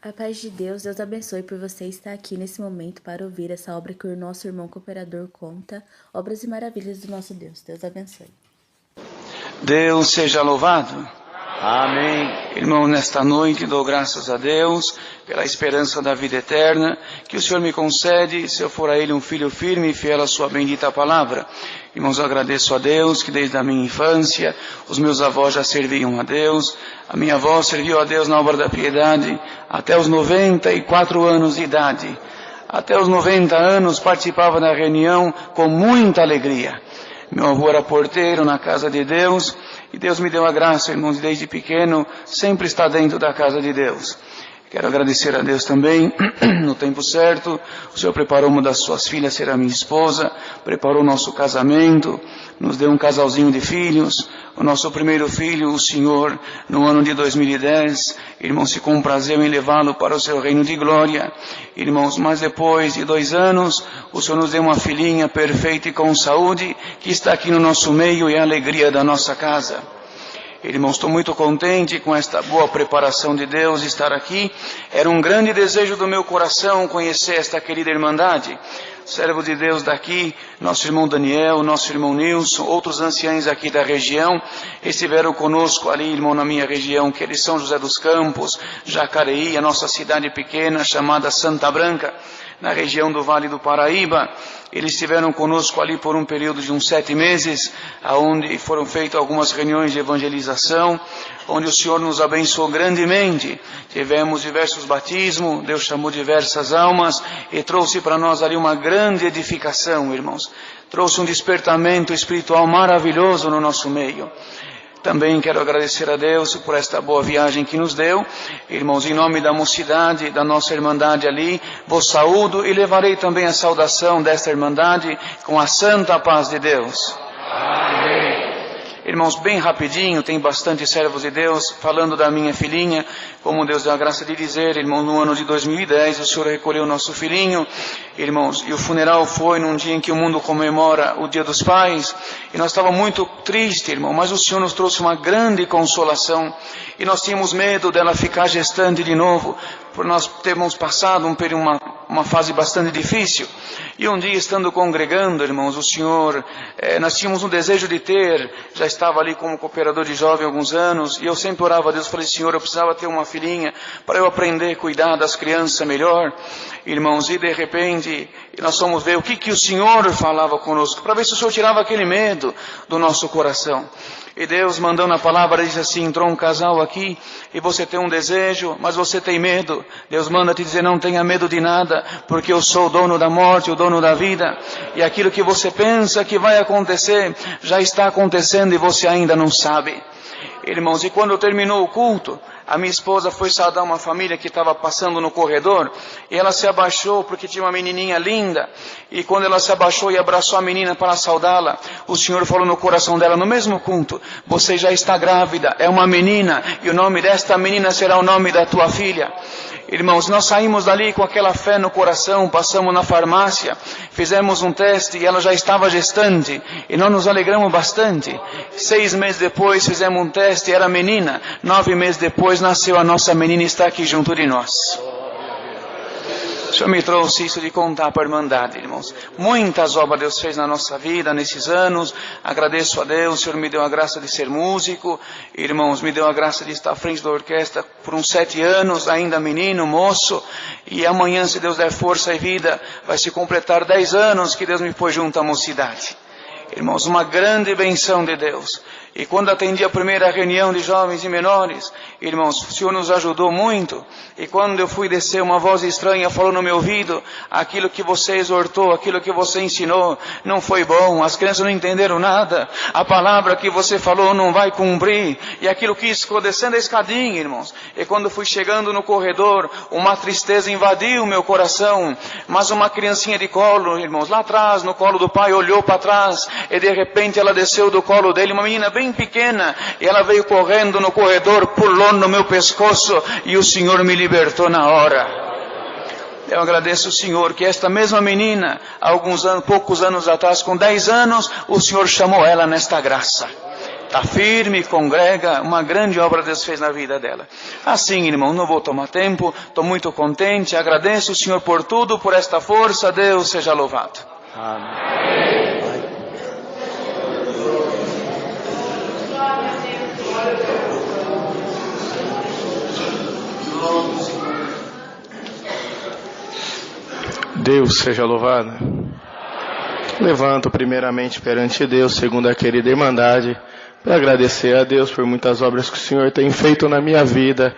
A paz de Deus, Deus abençoe por você estar aqui nesse momento para ouvir essa obra que o nosso irmão cooperador conta, obras e maravilhas do nosso Deus. Deus abençoe. Deus seja louvado. Amém. Irmão, nesta noite dou graças a Deus pela esperança da vida eterna que o Senhor me concede, se eu for a Ele um filho firme e fiel à sua bendita palavra. Irmãos, eu agradeço a Deus que desde a minha infância os meus avós já serviam a Deus. A minha avó serviu a Deus na obra da piedade até os 94 anos de idade. Até os 90 anos participava da reunião com muita alegria. Meu avô era porteiro na casa de Deus e Deus me deu a graça, irmãos, desde pequeno sempre está dentro da casa de Deus. Quero agradecer a Deus também, no tempo certo, o Senhor preparou uma das suas filhas, será minha esposa, preparou o nosso casamento, nos deu um casalzinho de filhos, o nosso primeiro filho, o Senhor, no ano de 2010, irmãos, se comprazeu em levá-lo para o seu reino de glória. Irmãos, mas depois de 2 anos, o Senhor nos deu uma filhinha perfeita e com saúde, que está aqui no nosso meio e é a alegria da nossa casa. Irmãos, estou muito contente com esta boa preparação de Deus de estar aqui. Era um grande desejo do meu coração conhecer esta querida irmandade. Servo de Deus daqui, nosso irmão Daniel, nosso irmão Nilson, outros anciãos aqui da região, estiveram conosco ali, irmão, na minha região, que é de São José dos Campos, Jacareí, a nossa cidade pequena chamada Santa Branca, na região do Vale do Paraíba. Eles estiveram conosco ali por um período de uns 7 meses, onde foram feitas algumas reuniões de evangelização, onde o Senhor nos abençoou grandemente. Tivemos diversos batismos, Deus chamou diversas almas e trouxe para nós ali uma grande edificação, irmãos. Trouxe um despertamento espiritual maravilhoso no nosso meio. Também quero agradecer a Deus por esta boa viagem que nos deu. Irmãos, em nome da mocidade, da nossa irmandade ali, vos saúdo e levarei também a saudação desta irmandade com a santa paz de Deus. Amém. Irmãos, bem rapidinho, tem bastante servos de Deus, falando da minha filhinha, como Deus deu a graça de dizer, irmão, no ano de 2010, o Senhor recolheu o nosso filhinho, irmãos, e o funeral foi num dia em que o mundo comemora o Dia dos Pais, e nós estávamos muito tristes, irmão, mas o Senhor nos trouxe uma grande consolação, e nós tínhamos medo dela ficar gestante de novo, por nós termos passado uma fase bastante difícil. E um dia, estando congregando, irmãos, o Senhor, nós tínhamos um desejo de ter, já estava ali como cooperador de jovem há alguns anos, e eu sempre orava a Deus, falei, Senhor, eu precisava ter uma filhinha, para eu aprender a cuidar das crianças melhor, irmãos, e de repente, nós fomos ver o que o Senhor falava conosco, para ver se o Senhor tirava aquele medo do nosso coração. E Deus, mandando a palavra, diz assim, entrou um casal aqui, e você tem um desejo, mas você tem medo. Deus manda te dizer, não tenha medo de nada, porque eu sou o dono da morte, o dono da vida. E aquilo que você pensa que vai acontecer, já está acontecendo e você ainda não sabe. Irmãos, e quando terminou o culto, a minha esposa foi saudar uma família que estava passando no corredor, e ela se abaixou porque tinha uma menininha linda, e quando ela se abaixou e abraçou a menina para saudá-la, o Senhor falou no coração dela, no mesmo culto, você já está grávida, é uma menina, e o nome desta menina será o nome da tua filha. Irmãos, nós saímos dali com aquela fé no coração, passamos na farmácia, fizemos um teste e ela já estava gestante, e nós nos alegramos bastante. 6 meses depois fizemos um teste, era menina, 9 meses depois nasceu a nossa menina e está aqui junto de nós. O Senhor me trouxe isso de contar para a irmandade, irmãos. Muitas obras Deus fez na nossa vida nesses anos. Agradeço a Deus, o Senhor me deu a graça de ser músico. Irmãos, me deu a graça de estar à frente da orquestra por uns 7 anos, ainda menino, moço. E amanhã, se Deus der força e vida, vai se completar 10 anos que Deus me pôs junto à mocidade. Irmãos, uma grande benção de Deus. E quando atendi a primeira reunião de jovens e menores, irmãos, o Senhor nos ajudou muito. E quando eu fui descer, uma voz estranha falou no meu ouvido, aquilo que você exortou, aquilo que você ensinou, não foi bom, as crianças não entenderam nada, a palavra que você falou não vai cumprir. E aquilo que ficou descendo a escadinha, irmãos. E quando fui chegando no corredor, uma tristeza invadiu o meu coração, mas uma criancinha de colo, irmãos, lá atrás, no colo do pai, olhou para trás, e de repente ela desceu do colo dele, uma menina bem pequena, e ela veio correndo no corredor, pulou no meu pescoço, e o Senhor me libertou na hora. Eu agradeço o Senhor, que esta mesma menina, há poucos anos atrás, com 10 anos, o Senhor chamou ela nesta graça. está firme, congrega, uma grande obra Deus fez na vida dela. Assim, irmão, não vou tomar tempo, estou muito contente, agradeço o Senhor por tudo, por esta força, Deus seja louvado. Amém. Deus seja louvado. Levanto primeiramente perante Deus, segundo a querida Irmandade, para agradecer a Deus por muitas obras que o Senhor tem feito na minha vida,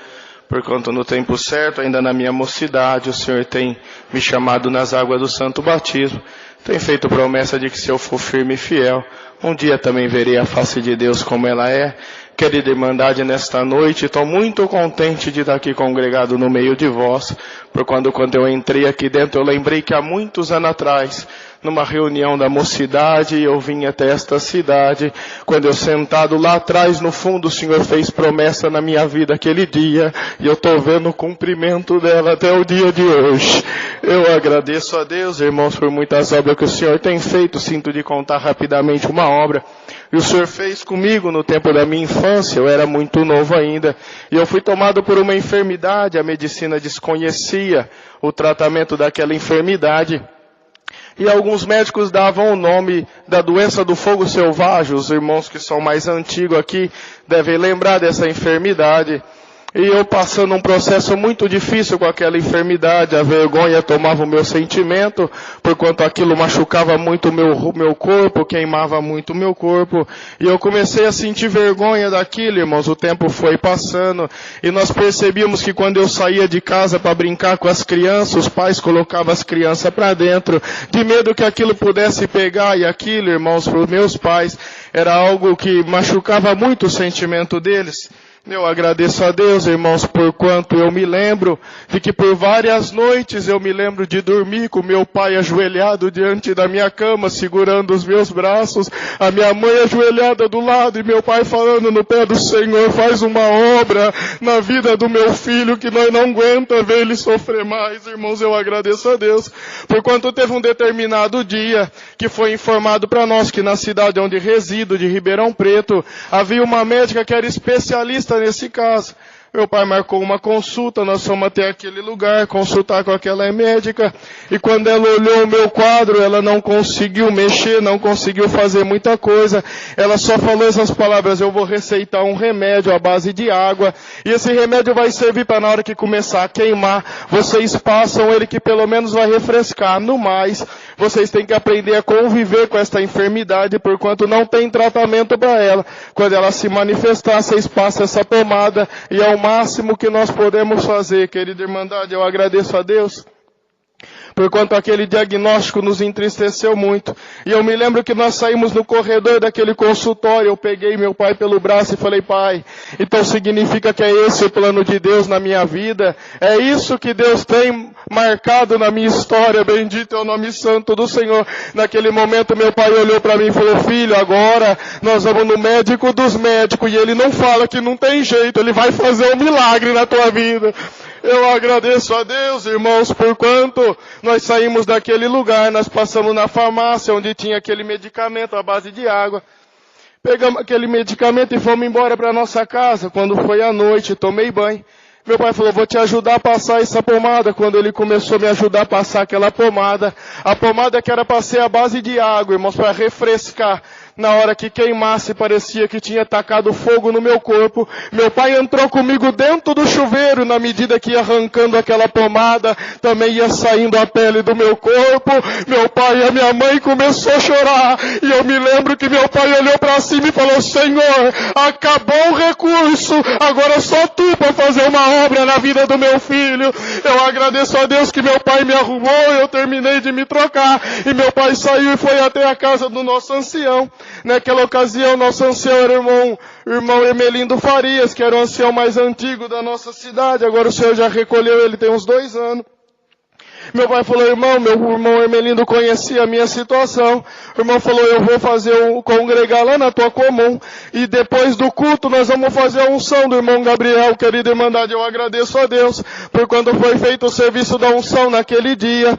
porquanto no tempo certo, ainda na minha mocidade, o Senhor tem me chamado nas águas do santo batismo, tem feito promessa de que se eu for firme e fiel, um dia também verei a face de Deus como ela é. Querida Irmandade, nesta noite, estou muito contente de estar aqui congregado no meio de vós, por quando eu entrei aqui dentro, eu lembrei que há muitos anos atrás, numa reunião da mocidade, eu vim até esta cidade, quando eu sentado lá atrás, no fundo, o Senhor fez promessa na minha vida aquele dia, e eu estou vendo o cumprimento dela até o dia de hoje. Eu agradeço a Deus, irmãos, por muitas obras que o Senhor tem feito. Sinto de contar rapidamente uma obra, e o Senhor fez comigo no tempo da minha infância. Eu era muito novo ainda, e eu fui tomado por uma enfermidade, a medicina desconhecia o tratamento daquela enfermidade, e alguns médicos davam o nome da doença do fogo selvagem. Os irmãos que são mais antigos aqui devem lembrar dessa enfermidade. E eu passando um processo muito difícil com aquela enfermidade, a vergonha tomava o meu sentimento, porquanto aquilo machucava muito o meu corpo, queimava muito o meu corpo, e eu comecei a sentir vergonha daquilo, irmãos. O tempo foi passando, e nós percebíamos que quando eu saía de casa para brincar com as crianças, os pais colocavam as crianças para dentro, de medo que aquilo pudesse pegar, e aquilo, irmãos, para os meus pais, era algo que machucava muito o sentimento deles. Eu agradeço a Deus, irmãos, por quanto eu me lembro de que por várias noites eu me lembro de dormir com meu pai ajoelhado diante da minha cama, segurando os meus braços, a minha mãe ajoelhada do lado e meu pai falando no pé do Senhor: faz uma obra na vida do meu filho que nós não aguenta ver ele sofrer mais. Irmãos, eu agradeço a Deus, por quanto teve um determinado dia que foi informado para nós que na cidade onde resido, de Ribeirão Preto, havia uma médica que era especialista nesse caso. Meu pai marcou uma consulta, nós fomos até aquele lugar consultar com aquela médica, e quando ela olhou o meu quadro, ela não conseguiu mexer, não conseguiu fazer muita coisa. Ela só falou essas palavras: eu vou receitar um remédio à base de água, e esse remédio vai servir para na hora que começar a queimar, vocês passam ele, que pelo menos vai refrescar. No mais, vocês têm que aprender a conviver com esta enfermidade, porquanto não tem tratamento para ela. Quando ela se manifestar, vocês passam essa pomada, e é o máximo que nós podemos fazer. Querida Irmandade, eu agradeço a Deus, porquanto aquele diagnóstico nos entristeceu muito. E eu me lembro que nós saímos no corredor daquele consultório, eu peguei meu pai pelo braço e falei: pai, então significa que é esse o plano de Deus na minha vida? É isso que Deus tem marcado na minha história? Bendito é o nome santo do Senhor. Naquele momento meu pai olhou para mim e falou: filho, agora nós vamos no médico dos médicos, e ele não fala que não tem jeito, ele vai fazer um milagre na tua vida. Eu agradeço a Deus, irmãos, porquanto nós saímos daquele lugar, nós passamos na farmácia onde tinha aquele medicamento à base de água. Pegamos aquele medicamento e fomos embora para nossa casa. Quando foi à noite, tomei banho. Meu pai falou: vou te ajudar a passar essa pomada. Quando ele começou a me ajudar a passar aquela pomada, a pomada que era para ser a base de água, irmãos, para refrescar, na hora que queimasse, parecia que tinha tacado fogo no meu corpo. Meu pai entrou comigo dentro do chuveiro, na medida que ia arrancando aquela pomada, também ia saindo a pele do meu corpo. Meu pai e a minha mãe começou a chorar, e eu me lembro que meu pai olhou para cima e falou: Senhor, acabou o recurso, agora só tu para fazer uma obra na vida do meu filho. Eu agradeço a Deus que meu pai me arrumou, eu terminei de me trocar, e meu pai saiu e foi até a casa do nosso ancião. Naquela ocasião, nosso ancião era o irmão Emelindo Farias, que era o ancião mais antigo da nossa cidade. Agora o Senhor já recolheu ele, tem uns 2 anos. Meu pai falou: irmão, meu irmão Emelindo conhecia a minha situação. O irmão falou: eu vou fazer congregar lá na tua comum, e depois do culto nós vamos fazer a unção do irmão Gabriel. Querida Irmandade, eu agradeço a Deus por quando foi feito o serviço da unção naquele dia.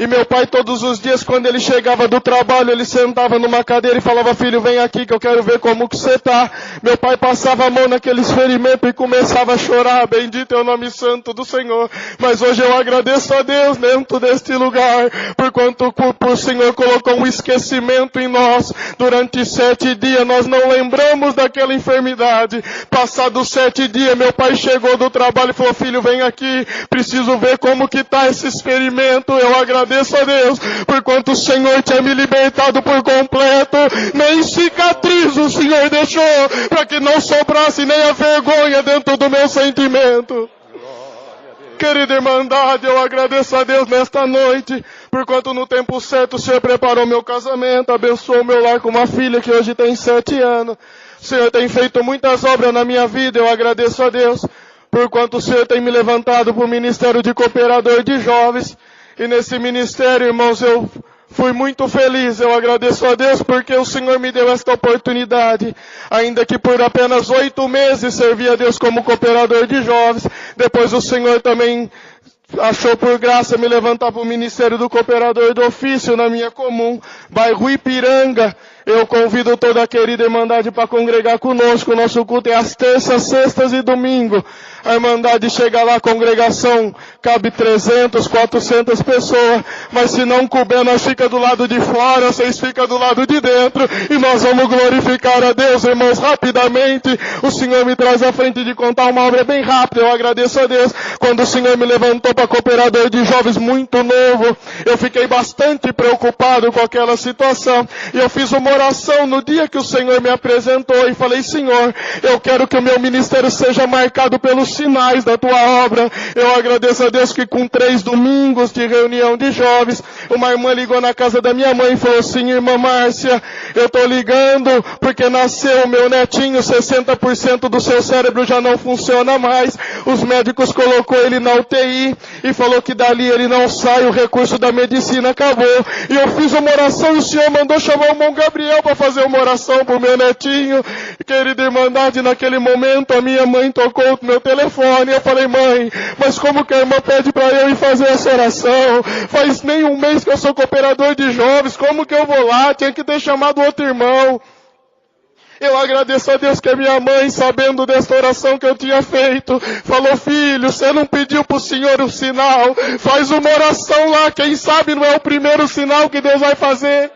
E meu pai, todos os dias, quando ele chegava do trabalho, ele sentava numa cadeira e falava, filho, vem aqui que eu quero ver como que você tá. Meu pai passava a mão naqueles ferimentos e começava a chorar. Bendito é o nome santo do Senhor. Mas hoje eu agradeço a Deus dentro deste lugar, por quanto o Senhor colocou um esquecimento em nós. Durante 7 dias nós não lembramos daquela enfermidade. Passados 7 dias, meu pai chegou do trabalho e falou, filho, vem aqui, preciso ver como que tá esse experimento. Eu agradeço a Deus, por quanto o Senhor tinha me libertado por completo. Nem cicatriz o Senhor deixou, para que não sobrasse nem a vergonha dentro do meu sentimento. Querida irmandade, eu agradeço a Deus nesta noite, por quanto no tempo certo o Senhor preparou meu casamento, abençoou meu lar com uma filha que hoje tem 7 anos. O Senhor tem feito muitas obras na minha vida, eu agradeço a Deus, por quanto o Senhor tem me levantado para o Ministério de Cooperador de Jovens. E nesse ministério, irmãos, eu fui muito feliz. Eu agradeço a Deus porque o Senhor me deu esta oportunidade. Ainda que por apenas 8 meses servi a Deus como cooperador de jovens. Depois o Senhor também achou por graça me levantar para o Ministério do Cooperador do Ofício na minha comum, bairro Ipiranga. Eu convido toda a querida irmandade para congregar conosco. O nosso culto é às terças, sextas e domingo. A irmandade chega lá, a congregação cabe 300, 400 pessoas. Mas se não couber, nós fica do lado de fora, vocês ficam do lado de dentro. E nós vamos glorificar a Deus, irmãos, rapidamente. O Senhor me traz à frente de contar uma obra bem rápida. Eu agradeço a Deus. Quando o Senhor me levantou para cooperador de jovens muito novo, eu fiquei bastante preocupado com aquela situação. E eu fiz uma oração no dia que o Senhor me apresentou e falei, Senhor, eu quero que o meu ministério seja marcado pelos sinais da tua obra. Eu agradeço a Deus que com 3 domingos de reunião de jovens, uma irmã ligou na casa da minha mãe e falou assim, irmã Márcia, eu tô ligando porque nasceu o meu netinho, 60% do seu cérebro já não funciona mais. Os médicos colocou ele na UTI e falou que dali ele não sai, o recurso da medicina acabou. E eu fiz uma oração e o Senhor mandou chamar o irmão Gabriel para fazer uma oração pro meu netinho. Querida irmandade, naquele momento a minha mãe tocou o meu telefone. Eu falei, mãe, mas como que a irmã pede para eu ir fazer essa oração? Faz nem um mês que eu sou cooperador de jovens, como que eu vou lá? Tinha que ter chamado outro irmão. Eu agradeço a Deus que a minha mãe, sabendo desta oração que eu tinha feito, falou, filho, você não pediu para o Senhor um sinal? Faz uma oração lá, quem sabe não é o primeiro sinal que Deus vai fazer.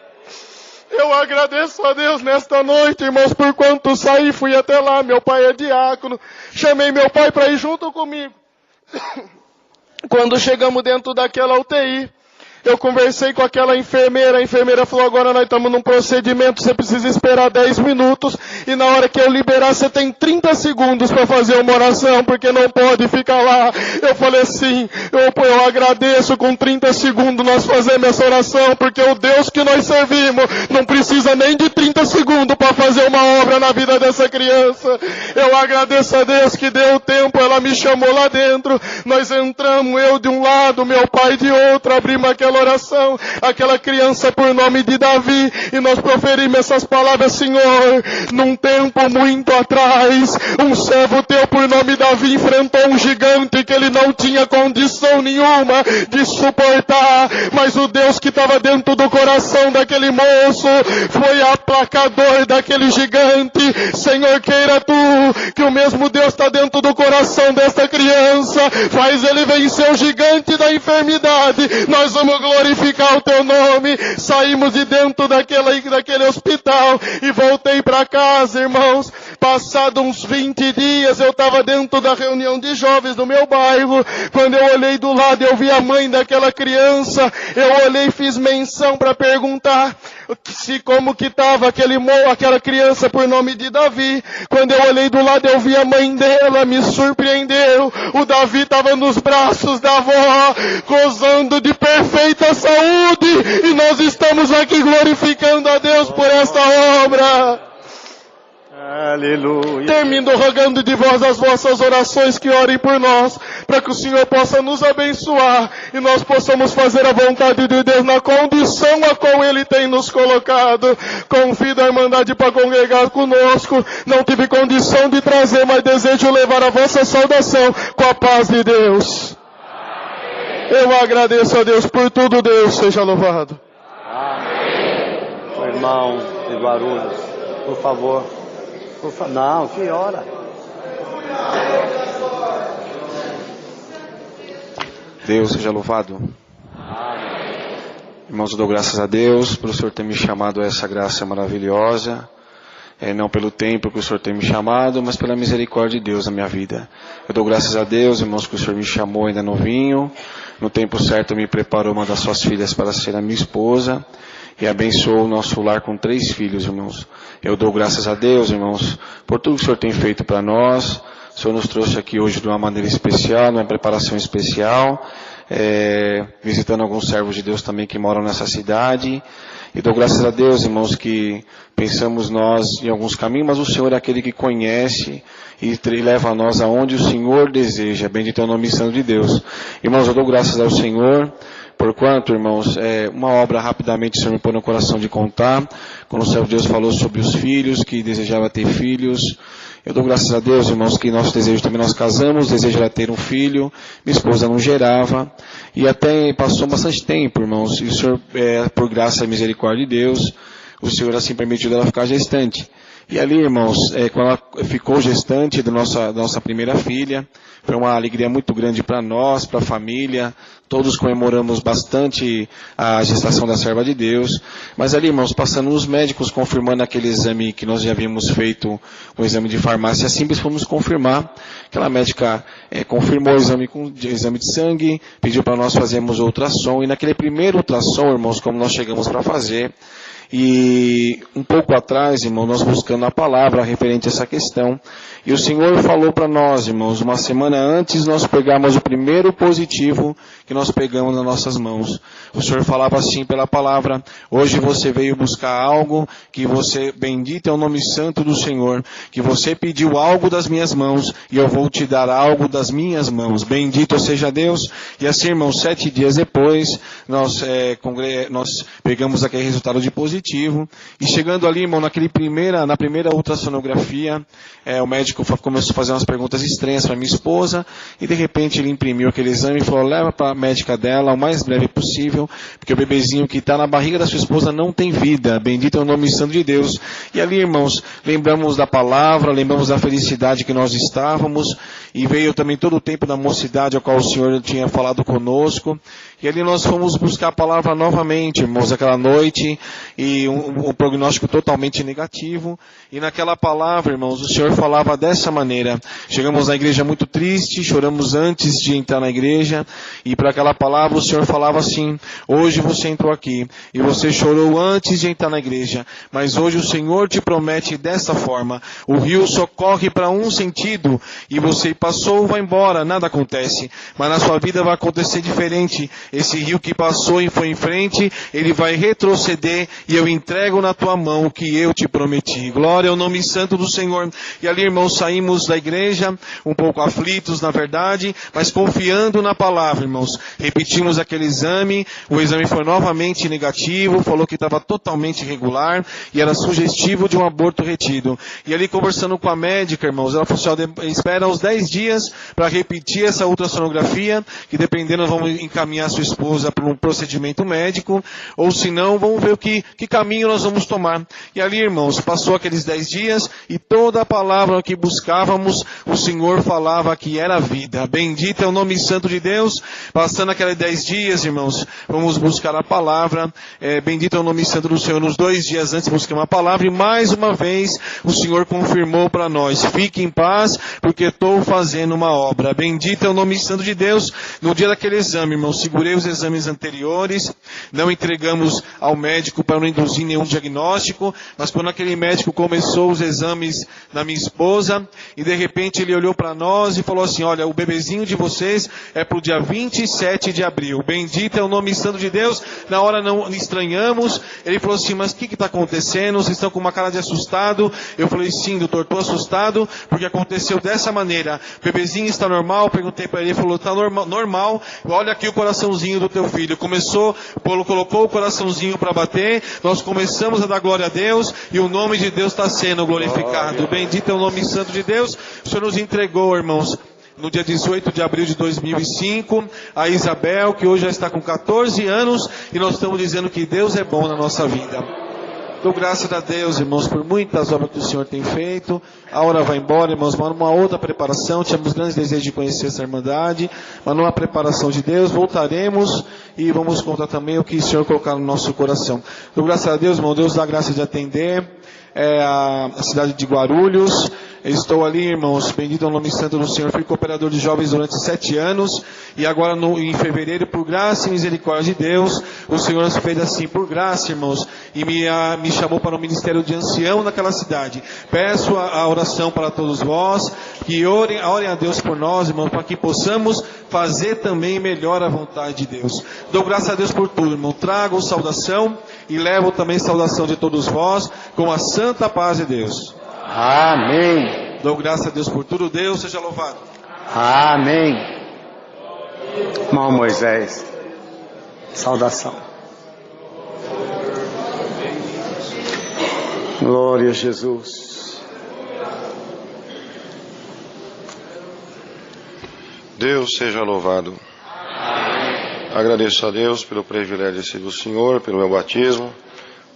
Eu agradeço a Deus nesta noite, irmãos, por quanto saí, fui até lá, meu pai é diácono, chamei meu pai para ir junto comigo. Quando chegamos dentro daquela UTI, eu conversei com aquela enfermeira, a enfermeira falou, agora nós estamos num procedimento, você precisa esperar 10 minutos, e na hora que eu liberar, você tem 30 segundos para fazer uma oração, porque não pode ficar lá. Eu falei assim, eu agradeço, com 30 segundos nós fazemos essa oração, porque o Deus que nós servimos não precisa nem de 30 segundos para fazer uma obra na vida dessa criança. Eu agradeço a Deus que deu tempo, ela me chamou lá dentro, nós entramos, eu de um lado, meu pai de outro, abrimos aquela oração, aquela criança por nome de Davi, e nós proferimos essas palavras, Senhor, num tempo muito atrás, um servo teu por nome Davi enfrentou um gigante que ele não tinha condição nenhuma de suportar, mas o Deus que estava dentro do coração daquele moço foi aplacador daquele gigante. Senhor, queira tu que o mesmo Deus está dentro do coração desta criança, faz ele vencer o gigante da enfermidade. Nós vamos glorificar o teu nome. Saímos de dentro daquele hospital e voltei para casa, irmãos. Passado uns 20 dias, eu estava dentro da reunião de jovens do meu bairro. Quando eu olhei do lado, eu vi a mãe daquela criança. Eu olhei e fiz menção para perguntar se como que estava aquela criança por nome de Davi. Quando eu olhei do lado, eu vi a mãe dela, me surpreendeu. O Davi estava nos braços da avó, gozando de perfeita saúde. E nós estamos aqui glorificando a Deus por esta obra. Aleluia. Termino rogando de vós as vossas orações, que orem por nós, para que o Senhor possa nos abençoar e nós possamos fazer a vontade de Deus na condição a qual Ele tem nos colocado. Convido a irmandade para congregar conosco. Não tive condição de trazer, mas desejo levar a vossa saudação com a paz de Deus. Eu agradeço a Deus por tudo, Deus seja louvado. Amém. O irmão de Guarulhos, por favor. Não, que hora? Deus seja louvado. Amém. Irmãos, eu dou graças a Deus pelo Senhor ter me chamado a essa graça maravilhosa. Não pelo tempo que o Senhor tem me chamado, mas pela misericórdia de Deus na minha vida. Eu dou graças a Deus, irmãos, que o Senhor me chamou ainda novinho. No tempo certo me preparou uma das suas filhas para ser a minha esposa. E abençoou o nosso lar com 3 filhos, irmãos. Eu dou graças a Deus, irmãos, por tudo que o Senhor tem feito para nós. O Senhor nos trouxe aqui hoje de uma maneira especial, numa preparação especial, visitando alguns servos de Deus também que moram nessa cidade. E dou graças a Deus, irmãos, que pensamos nós em alguns caminhos, mas o Senhor é aquele que conhece e leva a nós aonde o Senhor deseja. Bendito é o nome santo de Deus. Irmãos, eu dou graças ao Senhor. Porquanto, irmãos, uma obra rapidamente o Senhor me pôs no coração de contar, quando o servo de Deus falou sobre os filhos, que desejava ter filhos. Eu dou graças a Deus, irmãos, que nosso desejo também nós casamos, desejo era ter um filho, minha esposa não gerava, e até passou bastante tempo, irmãos, e o Senhor, por graça e misericórdia de Deus, o Senhor assim permitiu ela ficar gestante. E ali, irmãos, quando ela ficou gestante da nossa primeira filha, foi uma alegria muito grande para nós, para a família. Todos comemoramos bastante a gestação da serva de Deus. Mas ali, irmãos, passando os médicos confirmando aquele exame que nós já havíamos feito, um exame de farmácia simples, fomos confirmar. Aquela médica confirmou o exame de sangue, pediu para nós fazermos ultrassom. E naquele primeiro ultrassom, irmãos, como nós chegamos para fazer, e um pouco atrás, irmão, nós buscando a palavra referente a essa questão, e o Senhor falou para nós, irmãos, uma semana antes nós pegamos o primeiro positivo que nós pegamos nas nossas mãos. O Senhor falava assim pela palavra: hoje você veio buscar algo que você, bendito é o nome santo do Senhor, que você pediu algo das minhas mãos e eu vou te dar algo das minhas mãos. Bendito seja Deus. E assim, irmãos, 7 dias depois, nós pegamos aquele resultado de positivo, e chegando ali, irmão, na primeira ultrassonografia, o médico começou a fazer umas perguntas estranhas para minha esposa, e de repente ele imprimiu aquele exame e falou: leva para a médica dela o mais breve possível, porque o bebezinho que está na barriga da sua esposa não tem vida. Bendito é o nome santo de Deus. E ali, irmãos, lembramos da palavra, lembramos da felicidade que nós estávamos, e veio também todo o tempo da mocidade ao qual o Senhor tinha falado conosco. E ali nós fomos buscar a palavra novamente, irmãos, aquela noite, e um prognóstico totalmente negativo. E naquela palavra, irmãos, o Senhor falava dessa maneira. Chegamos na igreja muito triste, choramos antes de entrar na igreja, e para aquela palavra o Senhor falava assim: hoje você entrou aqui, e você chorou antes de entrar na igreja, mas hoje o Senhor te promete dessa forma: o rio só corre para um sentido, e você passou, vai embora, nada acontece, mas na sua vida vai acontecer diferente. Esse rio que passou e foi em frente, ele vai retroceder, e eu entrego na tua mão o que eu te prometi. Glória ao nome santo do Senhor. E ali, irmãos, saímos da igreja, um pouco aflitos, na verdade, mas confiando na palavra, irmãos. Repetimos aquele exame, o exame foi novamente negativo, falou que estava totalmente irregular, e era sugestivo de um aborto retido. E ali, conversando com a médica, irmãos, ela falou assim: espera uns 10 dias para repetir essa ultrassonografia, que dependendo vamos encaminhar a sua esposa para um procedimento médico, ou se não, vamos ver que caminho nós vamos tomar. E ali, irmãos, passou aqueles 10 dias, e toda a palavra que buscávamos, o Senhor falava que era vida. Bendito é o nome santo de Deus. Passando aqueles 10 dias, irmãos, vamos buscar a palavra. Bendito é o nome santo do Senhor. Nos 2 dias antes buscamos a palavra, e mais uma vez o Senhor confirmou para nós: fique em paz, porque estou fazendo uma obra. Bendito é o nome santo de Deus. No dia daquele exame, irmãos, segurei os exames anteriores, não entregamos ao médico para não induzir nenhum diagnóstico, mas quando aquele médico começou os exames na minha esposa, e de repente ele olhou para nós e falou assim: olha, o bebezinho de vocês é para o dia 27 de abril. Bendito é o nome santo de Deus. Na hora não estranhamos. Ele falou assim: mas o que está acontecendo? Vocês estão com uma cara de assustado? Eu falei: sim, doutor, estou assustado, porque aconteceu dessa maneira. O bebezinho está normal? Perguntei para ele, ele falou: está normal. Olha aqui o coraçãozinho do teu filho. Colocou o coraçãozinho para bater, nós começamos a dar glória a Deus, e o nome de Deus está sendo glorificado. Bendito é o nome santo de Deus. O Senhor nos entregou, irmãos, no dia 18 de abril de 2005, a Isabel, que hoje já está com 14 anos, e nós estamos dizendo que Deus é bom na nossa vida. Dou graças a Deus, irmãos, por muitas obras que o Senhor tem feito. A hora vai embora, irmãos, mas numa outra preparação. Tínhamos grandes desejos de conhecer essa irmandade, mas numa preparação de Deus, voltaremos e vamos contar também o que o Senhor colocar no nosso coração. Dou graças a Deus, irmão, Deus dá graça de atender a cidade de Guarulhos. Estou ali, irmãos, bendito é o nome santo do Senhor. Fui cooperador de jovens durante 7 anos. E agora em fevereiro, por graça e misericórdia de Deus, o Senhor nos fez assim, por graça, irmãos, e me chamou para o ministério de ancião naquela cidade. Peço a oração para todos vós, que orem a Deus por nós, irmãos, para que possamos fazer também melhor a vontade de Deus. Dou graças a Deus por tudo, irmão. Trago saudação e levo também saudação de todos vós, com a santa paz de Deus. Amém. Dou graças a Deus por tudo. Deus seja louvado. Amém. Irmão Moisés, saudação. Glória a Jesus. Deus seja louvado. Agradeço a Deus pelo privilégio de ser do Senhor, pelo meu batismo.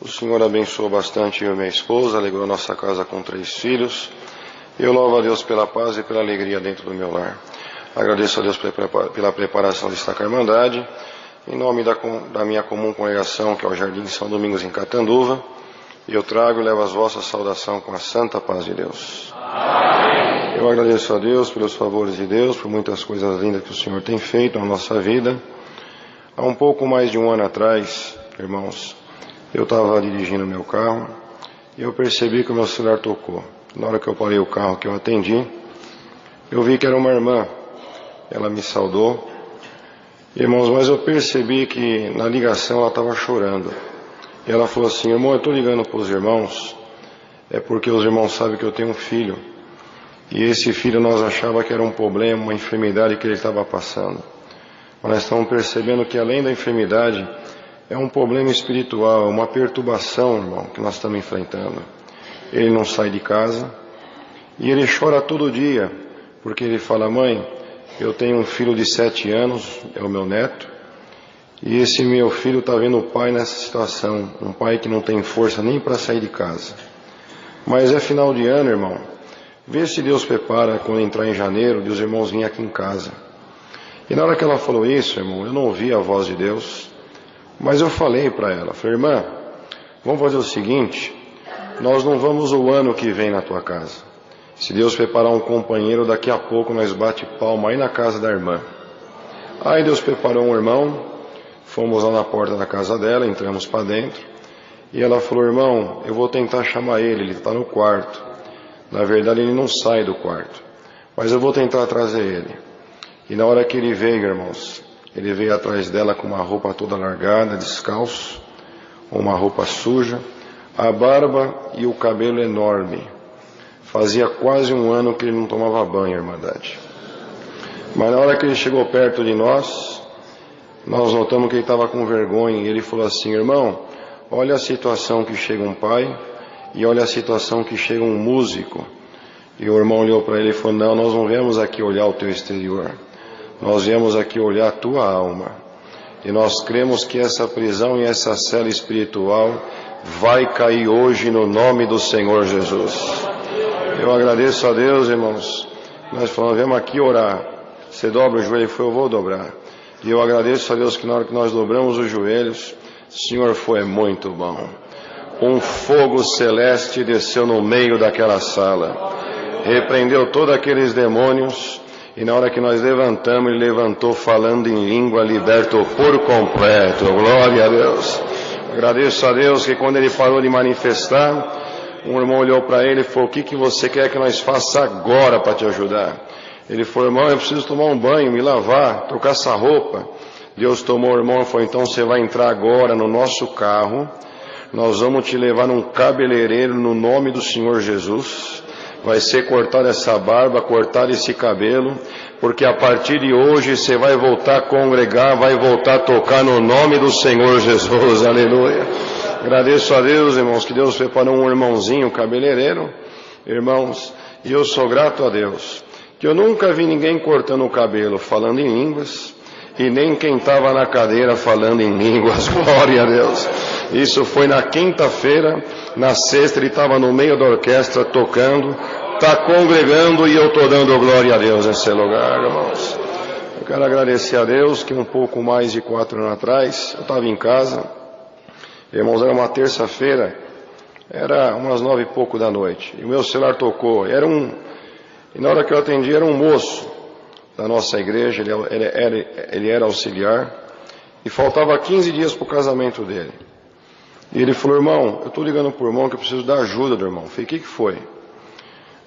O Senhor abençoou bastante eu e minha esposa, alegrou nossa casa com 3 filhos. Eu louvo a Deus pela paz e pela alegria dentro do meu lar. Agradeço a Deus pela preparação desta irmandade. Em nome da minha comum congregação, que é o Jardim São Domingos em Catanduva, eu trago e levo as vossas saudações com a santa paz de Deus. Amém. Eu agradeço a Deus pelos favores de Deus, por muitas coisas lindas que o Senhor tem feito na nossa vida. Há um pouco mais de um ano atrás, irmãos, eu estava dirigindo meu carro e eu percebi que o meu celular tocou. Na hora que eu parei o carro, que eu atendi, eu vi que era uma irmã. Ela me saudou. Irmãos, mas eu percebi que na ligação ela estava chorando. E ela falou assim: irmão, eu estou ligando para os irmãos, é porque os irmãos sabem que eu tenho um filho. E esse filho nós achava que era um problema, uma enfermidade que ele estava passando. Mas nós estamos percebendo que além da enfermidade, é um problema espiritual, uma perturbação, irmão, que nós estamos enfrentando. Ele não sai de casa e ele chora todo dia, porque ele fala: mãe, eu tenho um filho de 7 anos, é o meu neto, e esse meu filho está vendo o pai nessa situação, um pai que não tem força nem para sair de casa. Mas é final de ano, irmão, vê se Deus prepara quando entrar em janeiro, de os irmãos virem aqui em casa. E na hora que ela falou isso, irmão, eu não ouvi a voz de Deus, mas eu falei para ela, falei: irmã, vamos fazer o seguinte, nós não vamos o ano que vem na tua casa. Se Deus preparar um companheiro, daqui a pouco nós bate palma aí na casa da irmã. Aí Deus preparou um irmão, fomos lá na porta da casa dela, entramos para dentro, e ela falou: irmão, eu vou tentar chamar ele está no quarto. Na verdade ele não sai do quarto, mas eu vou tentar trazer ele. E na hora que ele veio, irmãos, ele veio atrás dela com uma roupa toda largada, descalço, uma roupa suja, a barba e o cabelo enorme. Fazia quase um ano que ele não tomava banho, irmandade. Mas na hora que ele chegou perto de nós notamos que ele estava com vergonha, e ele falou assim: irmão, olha a situação que chega um pai, e olha a situação que chega um músico. E o irmão olhou para ele e falou: não, nós não viemos aqui olhar o teu exterior, nós viemos aqui olhar a tua alma. E nós cremos que essa prisão e essa cela espiritual vai cair hoje no nome do Senhor Jesus. Eu agradeço a Deus, irmãos. Nós falamos: viemos aqui orar. Você dobra o joelho? Ele falou: eu vou dobrar. E eu agradeço a Deus que na hora que nós dobramos os joelhos, o Senhor foi muito bom. Um fogo celeste desceu no meio daquela sala, repreendeu todos aqueles demônios, e na hora que nós levantamos, ele levantou falando em língua, libertou por completo. Glória a Deus. Agradeço a Deus que quando ele parou de manifestar, um irmão olhou para ele e falou: o que você quer que nós faça agora para te ajudar? Ele falou: irmão, eu preciso tomar um banho, me lavar, trocar essa roupa. Deus tomou o irmão e falou: então você vai entrar agora no nosso carro, nós vamos te levar num cabeleireiro no nome do Senhor Jesus. Vai ser cortada essa barba, cortado esse cabelo, porque a partir de hoje você vai voltar a congregar, vai voltar a tocar no nome do Senhor Jesus. Aleluia. Agradeço a Deus, irmãos, que Deus preparou um irmãozinho cabeleireiro, irmãos, e eu sou grato a Deus que eu nunca vi ninguém cortando o cabelo falando em línguas, e nem quem estava na cadeira falando em línguas. Glória a Deus. Isso foi na quinta-feira. Na sexta ele estava no meio da orquestra tocando, está congregando, e eu estou dando glória a Deus nesse lugar, irmãos. Eu quero agradecer a Deus que um pouco mais de 4 anos atrás eu estava em casa, irmãos, era uma terça-feira, era umas 9 e pouco da noite, e o meu celular tocou. E na hora que eu atendi, era um moço da nossa igreja, ele era auxiliar, e faltava 15 dias para o casamento dele. E ele falou: irmão, eu estou ligando para o irmão que eu preciso da ajuda do irmão. Eu falei: o que foi? Ele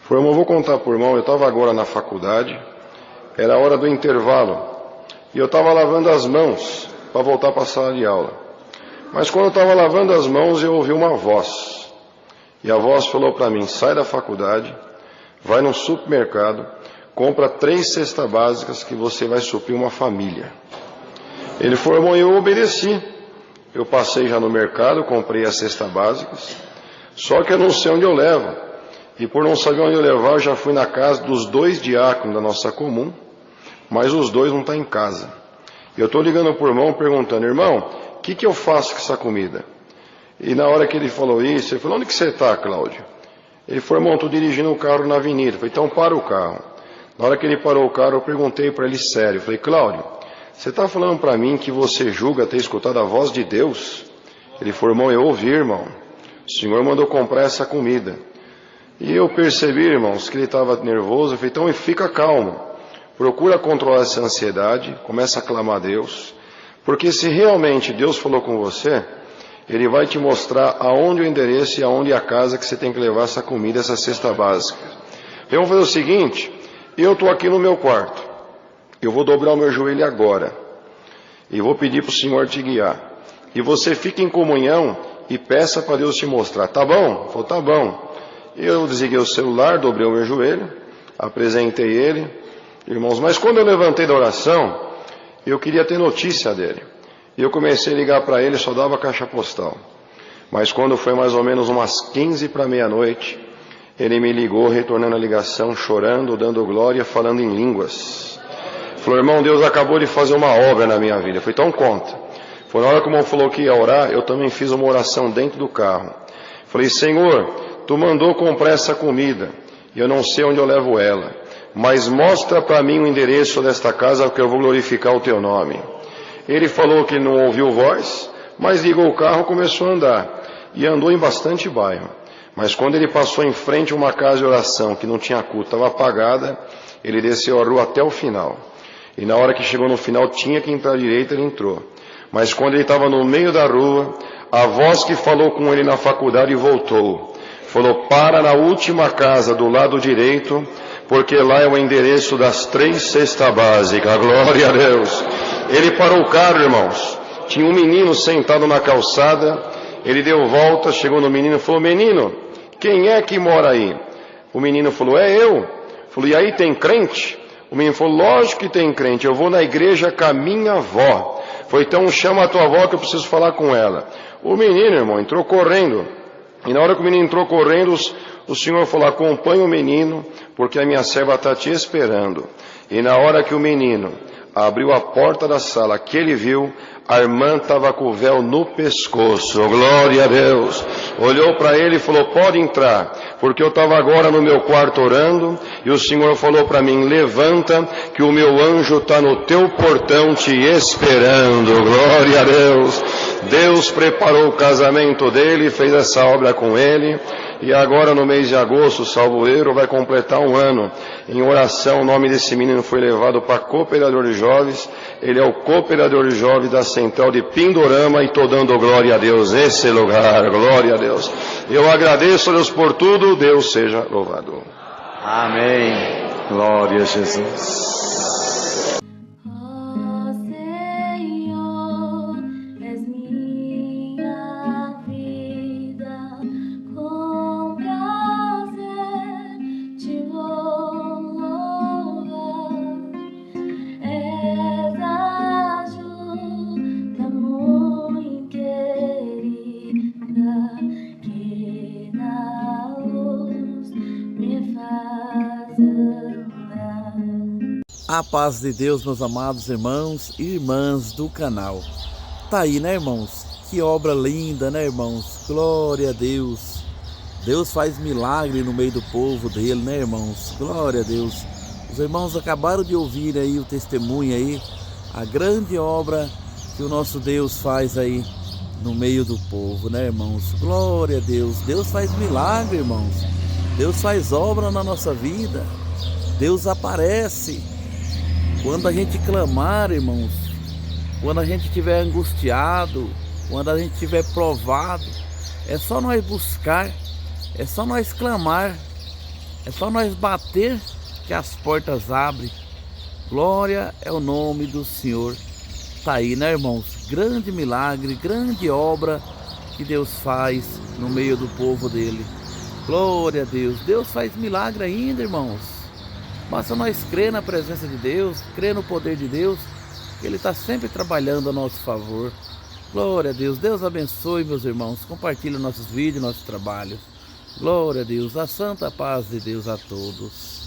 falou: irmão, eu vou contar para o irmão, eu estava agora na faculdade, era a hora do intervalo, e eu estava lavando as mãos para voltar para a sala de aula. Mas quando eu estava lavando as mãos, eu ouvi uma voz, e a voz falou para mim: sai da faculdade, vai num supermercado, compra 3 cestas básicas que você vai suprir uma família. Ele falou: irmão, eu obedeci. Eu passei já no mercado, comprei as cestas básicas, só que eu não sei onde eu levo. E por não saber onde eu levar, eu já fui na casa dos 2 diáconos da nossa comum, mas os 2 não estão em casa. Eu estou ligando para o irmão perguntando: irmão, o que eu faço com essa comida? E na hora que ele falou isso, ele falou: onde que você está, Cláudio? Ele falou: irmão, estou dirigindo o carro na avenida. Eu falei: então para o carro. Na hora que ele parou o carro, eu perguntei para ele sério, eu falei: Cláudio, você está falando para mim que você julga ter escutado a voz de Deus? Ele falou: irmão, eu ouvi, irmão. O Senhor mandou comprar essa comida. E eu percebi, irmãos, que ele estava nervoso. Eu falei: então fica calmo. Procura controlar essa ansiedade. Começa a clamar a Deus. Porque se realmente Deus falou com você, Ele vai te mostrar aonde o endereço e aonde a casa que você tem que levar essa comida, essa cesta básica. Eu vou fazer o seguinte: eu estou aqui no meu quarto. Eu vou dobrar o meu joelho agora. E vou pedir para o Senhor te guiar. E você fica em comunhão e peça para Deus te mostrar. Tá bom? Falou: tá bom. Eu desliguei o celular, dobrei o meu joelho, apresentei ele. Irmãos, mas quando eu levantei da oração, eu queria ter notícia dele. E eu comecei a ligar para ele, só dava caixa postal. Mas quando foi mais ou menos umas 15 para meia-noite, ele me ligou, retornando a ligação, chorando, dando glória, falando em línguas. Falou: irmão, Deus acabou de fazer uma obra na minha vida. Eu falei: então conta. Foi na hora que o irmão falou que ia orar, eu também fiz uma oração dentro do carro. Falei: Senhor, Tu mandou comprar essa comida, e eu não sei onde eu levo ela, mas mostra para mim o endereço desta casa, porque eu vou glorificar o Teu nome. Ele falou que não ouviu voz, mas ligou o carro e começou a andar. E andou em bastante bairro. Mas quando ele passou em frente a uma casa de oração que não tinha culto, estava apagada, ele desceu a rua até o final. E na hora que chegou no final, tinha que entrar à direita, ele entrou. Mas quando ele estava no meio da rua, a voz que falou com ele na faculdade voltou. Falou: para na última casa do lado direito, porque lá é o endereço das 3 cestas básicas. Glória a Deus. Ele parou o carro, irmãos. Tinha um menino sentado na calçada. Ele deu volta, chegou no menino e falou: menino, quem é que mora aí? O menino falou: é eu. Falou: e aí, tem crente? O menino falou: lógico que tem crente, eu vou na igreja com a minha avó. Foi: então chama a tua avó que eu preciso falar com ela. O menino, irmão, entrou correndo. E na hora que o menino entrou correndo, o Senhor falou: acompanha o menino, porque a minha serva está te esperando. E na hora que o menino abriu a porta da sala, que ele viu, a irmã estava com o véu no pescoço. Glória a Deus. Olhou para ele e falou: pode entrar, porque eu estava agora no meu quarto orando, e o Senhor falou para mim: levanta, que o meu anjo está no teu portão te esperando. Glória a Deus. Deus preparou o casamento dele, fez essa obra com ele, e agora no mês de agosto, salvo erro, vai completar 1 ano. Em oração, o nome desse menino foi levado para cooperador de jovens. Ele é o cooperador de jovens da central de Pindorama, e estou dando glória a Deus nesse lugar. Glória a Deus. Eu agradeço a Deus por tudo. Deus seja louvado. Amém. Glória a Jesus. Que na luz me faz andar. A paz de Deus, meus amados irmãos e irmãs do canal. Tá aí, né, irmãos? Que obra linda, né, irmãos? Glória a Deus. Deus faz milagre no meio do povo dele, né, irmãos? Glória a Deus. Os irmãos acabaram de ouvir aí o testemunho aí, a grande obra que o nosso Deus faz aí no meio do povo, né, irmãos? Glória a Deus. Deus faz milagre, irmãos. Deus faz obra na nossa vida. Deus aparece. Quando a gente clamar, irmãos, quando a gente estiver angustiado, quando a gente estiver provado, é só nós buscar, é só nós clamar, é só nós bater que as portas abrem. Glória é o nome do Senhor. Tá aí, né, irmãos? Grande milagre, grande obra que Deus faz no meio do povo dele. Glória a Deus. Deus faz milagre ainda, irmãos. Basta nós crer na presença de Deus, crer no poder de Deus, que Ele está sempre trabalhando a nosso favor. Glória a Deus. Deus abençoe, meus irmãos. Compartilhe nossos vídeos, nossos trabalhos. Glória a Deus. A santa paz de Deus a todos.